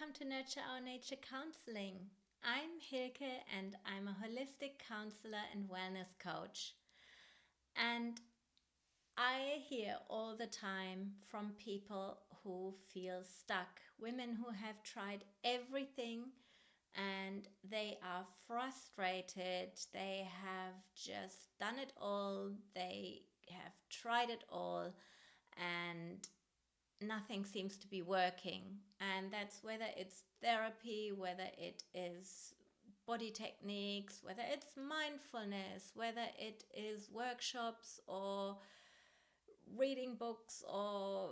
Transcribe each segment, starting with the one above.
welcome to Nurture Our Nature Counseling. I'm Hilke and I'm a holistic counselor and wellness coach. And I hear all the time from people who feel stuck, women who have tried everything and they are frustrated. They have just done it all, they have tried it all, and nothing seems to be working. And that's whether it's therapy, whether it is body techniques, whether it's mindfulness, whether it is workshops or reading books or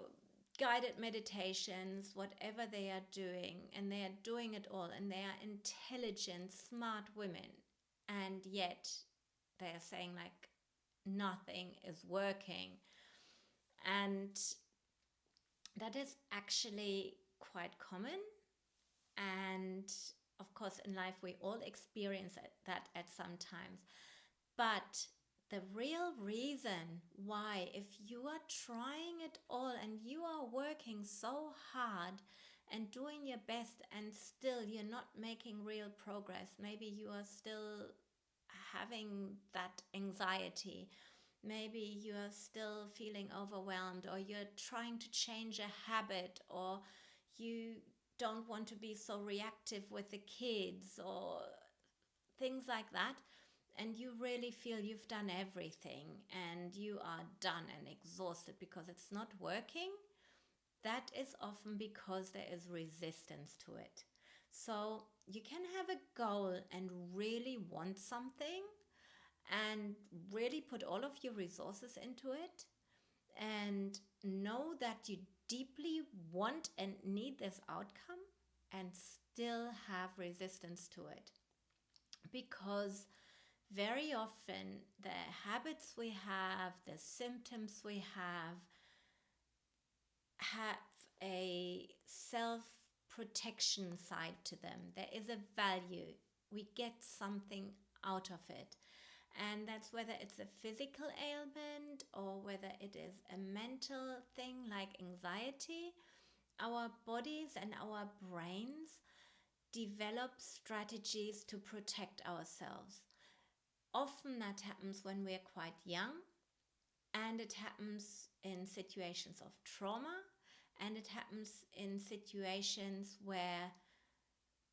guided meditations, whatever they are doing, and they are doing it all, and they are intelligent, smart women, and yet they are saying like nothing is working. And that is actually quite common. And of course, in life, we all experience that at some times. But the real reason why, if you are trying it all and you are working so hard and doing your best and still you're not making real progress, maybe you are still having that anxiety, maybe you are still feeling overwhelmed, or you're trying to change a habit, or you don't want to be so reactive with the kids, or things like that, and you really feel you've done everything and you are done and exhausted because it's not working, that is often because there is resistance to it. So you can have a goal and really want something and really put all of your resources into it and know that you deeply want and need this outcome and still have resistance to it. Because very often the habits we have, the symptoms we have a self-protection side to them. There is a value. We get something out of it. And that's whether it's a physical ailment or whether it is a mental thing like anxiety. Our bodies and our brains develop strategies to protect ourselves. Often that happens when we're quite young, and it happens in situations of trauma, and it happens in situations where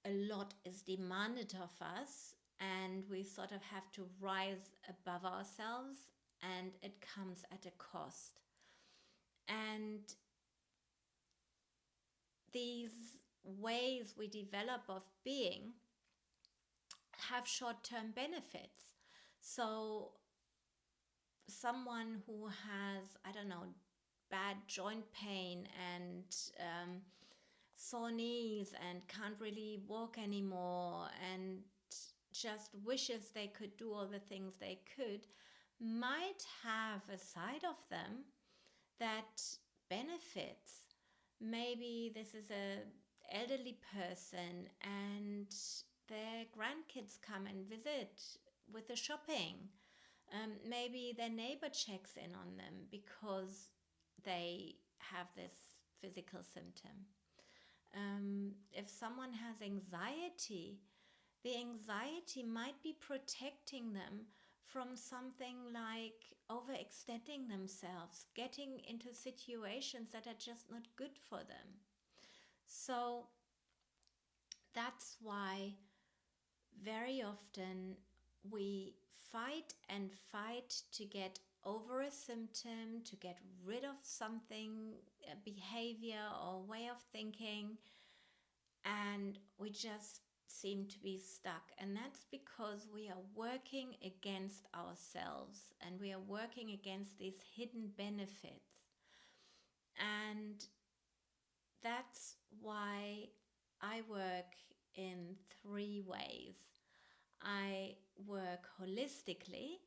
a lot is demanded of us and we sort of have to rise above ourselves, and it comes at a cost. And these ways we develop of being have short-term benefits. So someone who has, I don't know, bad joint pain and sore knees and can't really walk anymore and just wishes they could do all the things they could, might have a side of them that benefits. Maybe this is a elderly person and their grandkids come and visit with the shopping. Maybe their neighbor checks in on them because they have this physical symptom. If someone has anxiety, the anxiety might be protecting them from something like overextending themselves, getting into situations that are just not good for them. So that's why very often we fight and fight to get over a symptom, to get rid of something, a behavior or way of thinking, and we just seem to be stuck. And that's because we are working against ourselves and we are working against these hidden benefits. And that's why I work in 3 ways. I work holistically.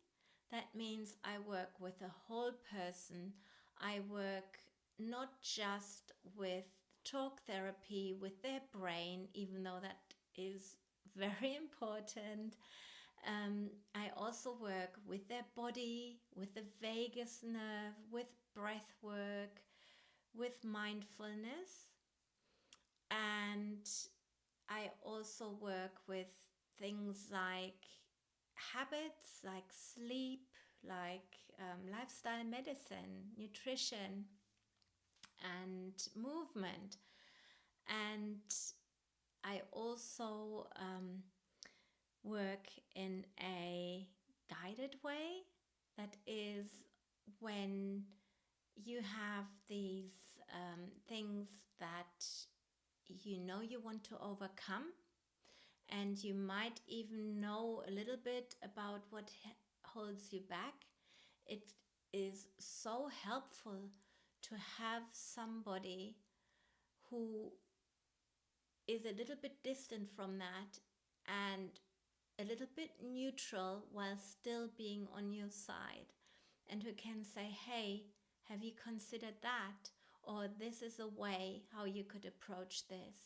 That means I work with a whole person. I work not just with talk therapy with their brain, even though that is very important. I also work with their body, with the vagus nerve, with breath work, with mindfulness. And I also work with things like habits, like sleep, like lifestyle medicine, nutrition, and movement. And I also work in a guided way. That is when you have these things that you know you want to overcome, and you might even know a little bit about what holds you back. It is so helpful to have somebody who is a little bit distant from that and a little bit neutral while still being on your side, and who can say, hey, have you considered that? Or this is a way how you could approach this.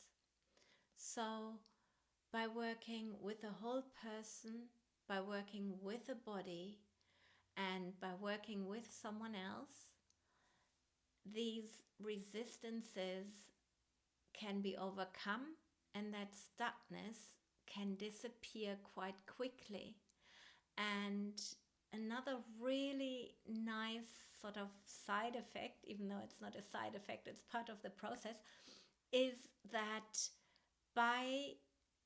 So by working with a whole person, by working with a body, and by working with someone else, these resistances can be overcome, and that stuckness can disappear quite quickly. And another really nice sort of side effect, even though it's not a side effect, it's part of the process, is that by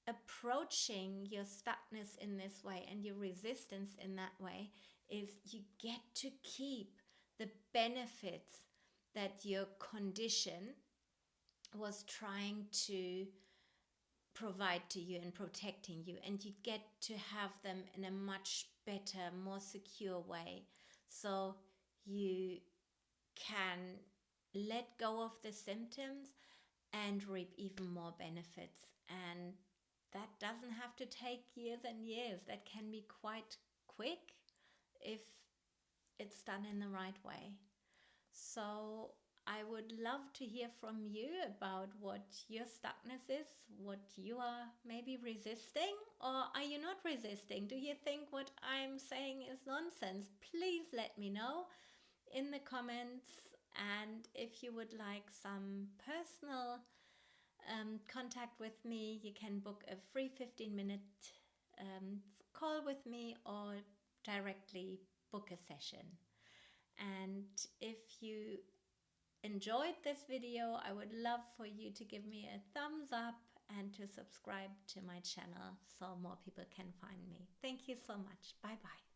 approaching your stuckness in this way and your resistance in that way, is you get to keep the benefits that your condition was trying to provide to you and protecting you, and you get to have them in a much better, more secure way. So you can let go of the symptoms and reap even more benefits. And that doesn't have to take years and years. That can be quite quick if it's done in the right way. So I would love to hear from you about what your stuckness is, what you are maybe resisting, or are you not resisting? Do you think what I'm saying is nonsense? Please let me know in the comments. And if you would like some personal contact with me, you can book a free 15-minute call with me, or directly book a session. And if you enjoyed this video, I would love for you to give me a thumbs up and to subscribe to my channel so more people can find me. Thank you so much. Bye bye.